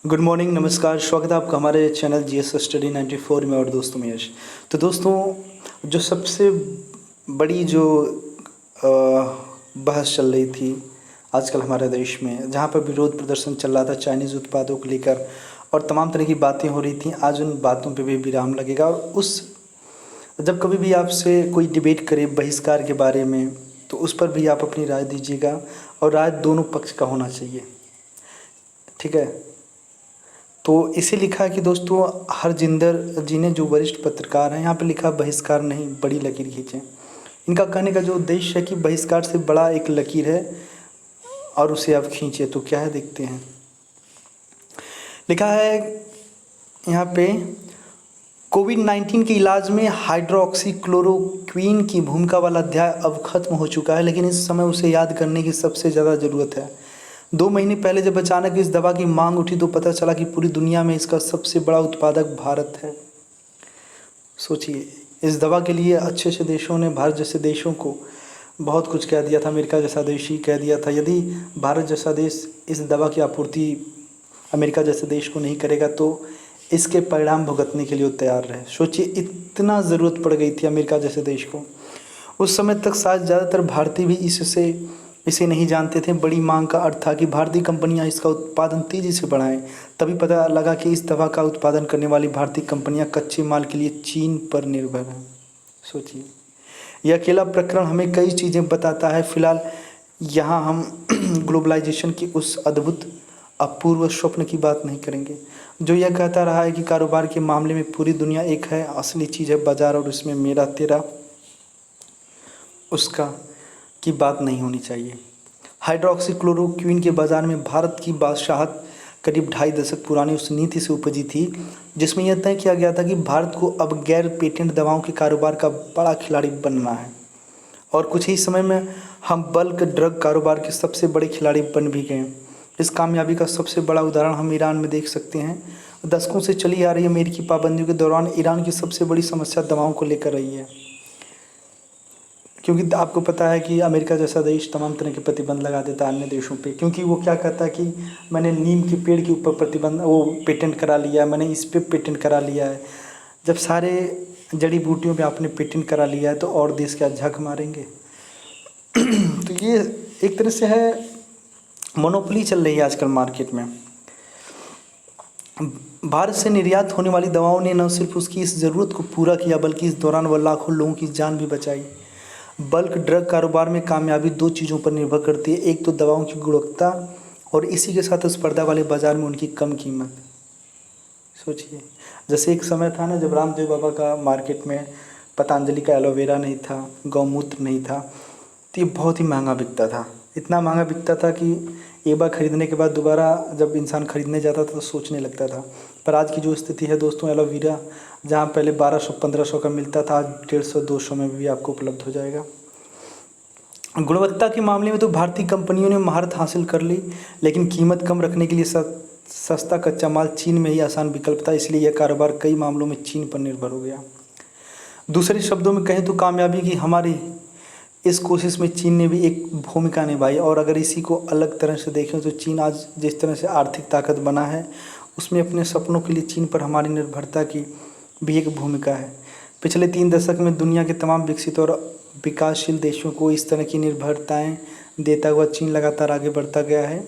Good morning, नमस्कार, स्वागत है आपका हमारे चैनल जीएस स्टडी 94 में। और दोस्तों मैं यश। तो दोस्तों, जो सबसे बड़ी जो बहस चल रही थी आजकल हमारे देश में, जहाँ पर विरोध प्रदर्शन चल रहा था चाइनीज़ उत्पादों को लेकर और तमाम तरह की बातें हो रही थी, आज उन बातों पे भी विराम लगेगा। और उस जब कभी भी आपसे कोई डिबेट करे बहिष्कार के बारे में, तो उस पर भी आप अपनी राय दीजिएगा और राय दोनों पक्ष का होना चाहिए, ठीक है। तो इसे लिखा है कि दोस्तों, हरजिंदर जी ने, जो वरिष्ठ पत्रकार हैं, यहाँ पे लिखा बहिष्कार नहीं बड़ी लकीर खींचें। इनका कहने का जो उद्देश्य है कि बहिष्कार से बड़ा एक लकीर है और उसे आप खींचे। तो क्या है, देखते हैं। लिखा है यहाँ पे, कोविड-19 के इलाज में हाइड्रोक्सीक्लोरोक्वीन की भूमिका वाला अध्याय अब खत्म हो चुका है, लेकिन इस समय उसे याद करने की सबसे ज़्यादा ज़रूरत है। 2 महीने पहले जब अचानक इस दवा की मांग उठी तो पता चला कि पूरी दुनिया में इसका सबसे बड़ा उत्पादक भारत है। सोचिए, इस दवा के लिए अच्छे अच्छे देशों ने, भारत जैसे देशों को बहुत कुछ कह दिया था, अमेरिका जैसा देश ही कह दिया था यदि भारत जैसा देश इस दवा की आपूर्ति अमेरिका जैसे देश को नहीं करेगा तो इसके परिणाम भुगतने के लिए वो तैयार रहे। सोचिए, इतना ज़रूरत पड़ गई थी अमेरिका जैसे देश को। उस समय तक शायद ज़्यादातर भारतीय भी इसे नहीं जानते थे। बड़ी मांग का अर्थ था कि भारतीय कंपनियां इसका उत्पादन तेज़ी से बढ़ाएं। तभी पता लगा कि इस दवा का उत्पादन करने वाली भारतीय कंपनियां कच्चे माल के लिए चीन पर निर्भर हैं। सोचिए, यह अकेला प्रकरण हमें कई चीज़ें बताता है। फिलहाल यहाँ हम ग्लोबलाइजेशन की उस अद्भुत अपूर्व स्वप्न की बात नहीं करेंगे जो यह कहता रहा है कि कारोबार के मामले में पूरी दुनिया एक है, असली चीज़ है बाजार और उसमें मेरा तेरा उसका की बात नहीं होनी चाहिए। हाइड्रोक्सीक्लोरोक्वीन के बाज़ार में भारत की बादशाहत करीब 2.5 दशक पुरानी उस नीति से उपजी थी जिसमें यह तय किया गया था कि भारत को अब गैर पेटेंट दवाओं के कारोबार का बड़ा खिलाड़ी बनना है। और कुछ ही समय में हम बल्क ड्रग कारोबार के सबसे बड़े खिलाड़ी बन भी गए। इस कामयाबी का सबसे बड़ा उदाहरण हम ईरान में देख सकते हैं। दशकों से चली आ रही अमेरिकी पाबंदियों के दौरान ईरान की सबसे बड़ी समस्या दवाओं को लेकर रही है, क्योंकि आपको पता है कि अमेरिका जैसा देश तमाम तरह के प्रतिबंध लगा देता है अन्य देशों पे। क्योंकि वो क्या कहता है कि मैंने नीम के पेड़ के ऊपर प्रतिबंध वो पेटेंट करा लिया है, मैंने इस पे पेटेंट करा लिया है। जब सारे जड़ी बूटियों पे आपने पेटेंट करा लिया है तो और देश क्या झक मारेंगे। तो ये एक तरह से है, मोनोपोली चल रही है आजकल मार्केट में। भारत से निर्यात होने वाली दवाओं ने न सिर्फ उसकी इस ज़रूरत को पूरा किया बल्कि इस दौरान वह लाखों लोगों की जान भी बचाई। बल्क ड्रग कारोबार में कामयाबी 2 चीज़ों पर निर्भर करती है, एक तो दवाओं की गुणवत्ता और इसी के साथ स्पर्धा वाले बाजार में उनकी कम कीमत। सोचिए, जैसे एक समय था ना जब रामदेव बाबा का मार्केट में पतंजलि का एलोवेरा नहीं था, गौमूत्र नहीं था, तो ये बहुत ही महंगा बिकता था। इतना महंगा बिकता था कि एक बार ख़रीदने के बाद दोबारा जब इंसान ख़रीदने जाता था तो सोचने लगता था। पर आज की जो स्थिति है दोस्तों, एलोवेरा जहाँ पहले 1200-1500 का मिलता था, आज 150-200 में भी आपको उपलब्ध हो जाएगा। गुणवत्ता के मामले में तो भारतीय कंपनियों ने महारत हासिल कर ली, लेकिन कीमत कम रखने के लिए सस्ता कच्चा माल चीन में ही आसान विकल्प था, इसलिए यह कारोबार कई मामलों में चीन पर निर्भर हो गया। दूसरे शब्दों में कहें तो कामयाबी की हमारी इस कोशिश में चीन ने भी एक भूमिका निभाई। और अगर इसी को अलग तरह से देखें तो चीन आज जिस तरह से आर्थिक ताकत बना है, उसमें अपने सपनों के लिए चीन पर हमारी निर्भरता की भी एक भूमिका है। पिछले 3 दशक में दुनिया के तमाम विकसित और विकासशील देशों को इस तरह की निर्भरताएं देता हुआ चीन लगातार आगे बढ़ता गया है।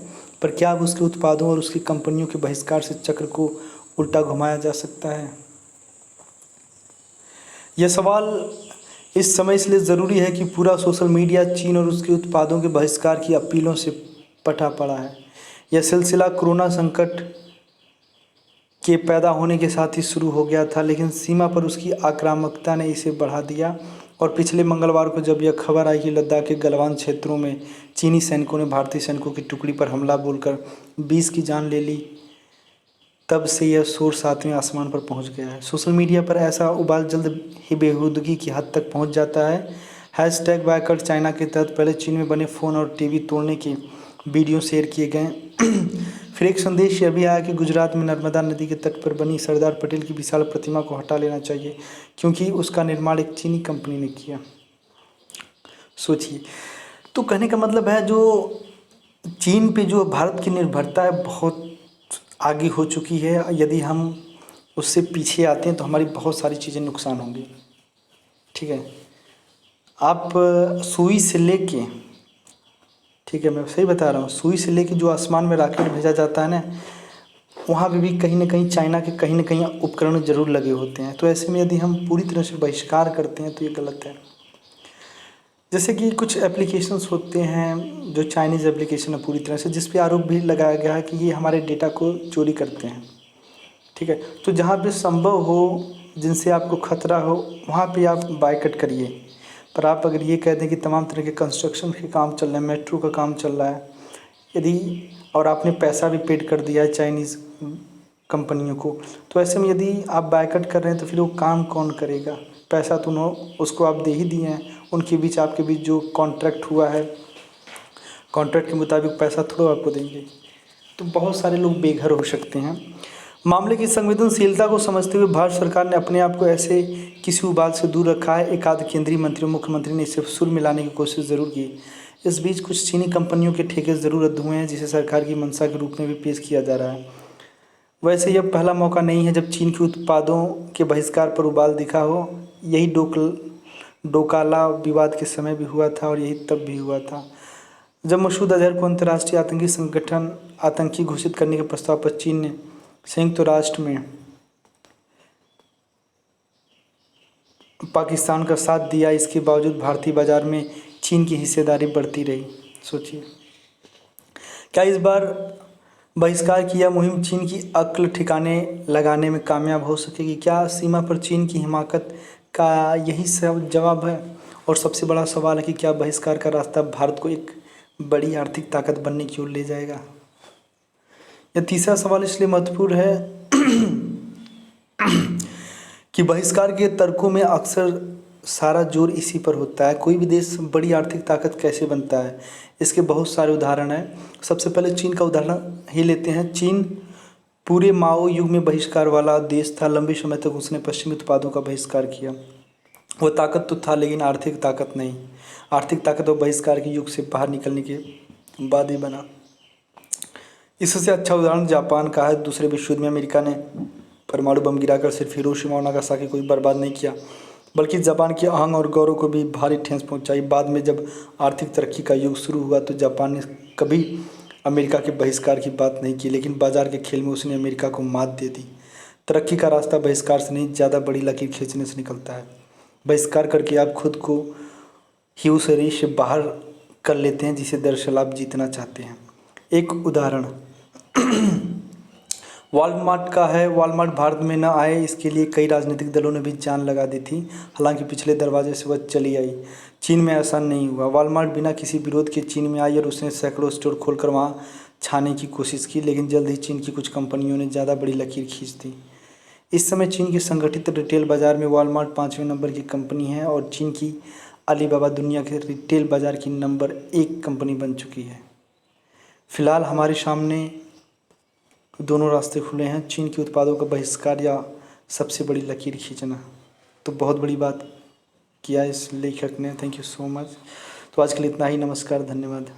पर क्या अब उसके उत्पादों और उसकी कंपनियों के बहिष्कार से चक्र को उल्टा घुमाया जा सकता है? यह सवाल इस समय इसलिए ज़रूरी है कि पूरा सोशल मीडिया चीन और उसके उत्पादों के बहिष्कार की अपीलों से पटा पड़ा है। यह सिलसिला कोरोना संकट के पैदा होने के साथ ही शुरू हो गया था, लेकिन सीमा पर उसकी आक्रामकता ने इसे बढ़ा दिया। और पिछले मंगलवार को जब यह खबर आई कि लद्दाख के गलवान क्षेत्रों में चीनी सैनिकों ने भारतीय सैनिकों की टुकड़ी पर हमला बोलकर 20 की जान ले ली, तब से यह शोर 7वें आसमान पर पहुंच गया है। सोशल मीडिया पर ऐसा उबाल जल्द ही बेहूदगी की हद तक पहुंच जाता है। हैशटैग बायकॉट चाइना के तहत पहले चीन में बने फ़ोन और टीवी तोड़ने के वीडियो शेयर किए गए। फिर एक संदेश यह भी आया कि गुजरात में नर्मदा नदी के तट पर बनी सरदार पटेल की विशाल प्रतिमा को हटा लेना चाहिए, क्योंकि उसका निर्माण एक चीनी कंपनी ने किया। सोचिए, तो कहने का मतलब है जो चीन पे जो भारत की निर्भरता है बहुत आगे हो चुकी है। यदि हम उससे पीछे आते हैं तो हमारी बहुत सारी चीज़ें नुकसान होंगी। ठीक है, आप सुई से लेके, ठीक है मैं सही बता रहा हूँ, सुई से लेके जो आसमान में रॉकेट भेजा जाता है ना, वहाँ पे भी कहीं ना कहीं चाइना के कहीं ना कहीं उपकरण जरूर लगे होते हैं। तो ऐसे में यदि हम पूरी तरह से बहिष्कार करते हैं तो ये गलत है। जैसे कि कुछ एप्लीकेशंस होते हैं जो चाइनीज़ एप्लीकेशन है पूरी तरह से, जिस पे आरोप भी लगाया गया है कि ये हमारे डेटा को चोरी करते हैं। ठीक है, तो जहाँ पे संभव हो, जिनसे आपको खतरा हो, वहाँ पे आप बायकट करिए। पर आप अगर ये कह दें कि तमाम तरह के कंस्ट्रक्शन के काम चल रहे हैं, मेट्रो का काम चल रहा है, यदि और आपने पैसा भी पेड कर दिया है चाइनीज़ कंपनियों को, तो ऐसे में यदि आप बायकट कर रहे हैं तो फिर वो काम कौन करेगा? पैसा तो उसको आप दे ही दिए हैं, उनके बीच आपके बीच जो कॉन्ट्रैक्ट हुआ है, कॉन्ट्रैक्ट के मुताबिक पैसा थोड़ा आपको देंगे। तो बहुत सारे लोग बेघर हो सकते हैं। मामले की संवेदनशीलता को समझते हुए भारत सरकार ने अपने आप को ऐसे किसी विवाद से दूर रखा है। एक आध केंद्रीय मंत्री और मुख्यमंत्री ने इसे सुर मिलाने की कोशिश ज़रूर की। इस बीच कुछ चीनी कंपनियों के ठेके ज़रूर रद्द हुए हैं, जिसे सरकार की मंशा के रूप में भी पेश किया जा रहा है। वैसे यह पहला मौका नहीं है जब चीन के उत्पादों के बहिष्कार पर उबाल दिखा हो। यही डोकाला विवाद के समय भी हुआ था और यही तब भी हुआ था जब मसूद अजहर को अंतर्राष्ट्रीय आतंकी घोषित करने के प्रस्ताव पर चीन ने संयुक्त राष्ट्र में पाकिस्तान का साथ दिया। इसके बावजूद भारतीय बाजार में चीन की हिस्सेदारी बढ़ती रही। सोचिए, क्या इस बार बहिष्कार की यह मुहिम चीन की अक्ल ठिकाने लगाने में कामयाब हो सकेगी? क्या सीमा पर चीन की हिमाकत का यही सब जवाब है? और सबसे बड़ा सवाल है कि क्या बहिष्कार का रास्ता भारत को एक बड़ी आर्थिक ताकत बनने की ओर ले जाएगा? यह तीसरा सवाल इसलिए महत्वपूर्ण है कि बहिष्कार के तर्कों में अक्सर सारा जोर इसी पर होता है। कोई भी देश बड़ी आर्थिक ताकत कैसे बनता है, इसके बहुत सारे उदाहरण हैं। सबसे पहले चीन का उदाहरण ही लेते हैं। चीन पूरे माओ युग में बहिष्कार वाला देश था। लंबे समय तक उसने पश्चिमी उत्पादों का बहिष्कार किया। वो ताकत तो था लेकिन आर्थिक ताकत नहीं। आर्थिक ताकत और बहिष्कार के युग से बाहर निकलने के बाद ही बना। इससे अच्छा उदाहरण जापान का है। दूसरे विश्व युद्ध में अमेरिका ने परमाणु बम गिराकर सिर्फ हिरोशिमा और नागासाकी को ही बर्बाद नहीं किया, बल्कि जापान के अहंग और गौरव को भी भारी ठेस पहुंचाई। बाद में जब आर्थिक तरक्की का युग शुरू हुआ तो जापान ने कभी अमेरिका के बहिष्कार की बात नहीं की, लेकिन बाजार के खेल में उसने अमेरिका को मात दे दी। तरक्की का रास्ता बहिष्कार से नहीं, ज़्यादा बड़ी लकीर खींचने से निकलता है। बहिष्कार करके आप खुद को ही उस रेस से बाहर कर लेते हैं जिसे दरअसल आप जीतना चाहते हैं। एक उदाहरण वॉलमार्ट का है। वॉलमार्ट भारत में न आए, इसके लिए कई राजनीतिक दलों ने भी जान लगा दी थी। हालांकि पिछले दरवाजे से वह चली आई। चीन में ऐसा नहीं हुआ। वॉलमार्ट बिना किसी विरोध के चीन में आई और उसने सैकड़ों स्टोर खोलकर वहाँ छाने की कोशिश की, लेकिन जल्द ही चीन की कुछ कंपनियों ने ज़्यादा बड़ी लकीर खींच दी। इस समय चीन के संगठित रिटेल बाज़ार में वॉलमार्ट 5वें नंबर की कंपनी है और चीन की अलीबाबा दुनिया के रिटेल बाज़ार की नंबर 1 कंपनी बन चुकी है। फिलहाल हमारे सामने दोनों रास्ते खुले हैं, चीन के उत्पादों का बहिष्कार या सबसे बड़ी लकीर खींचना। तो बहुत बड़ी बात किया इस लेखक ने। Thank you so much. तो आज के लिए इतना ही। नमस्कार, धन्यवाद।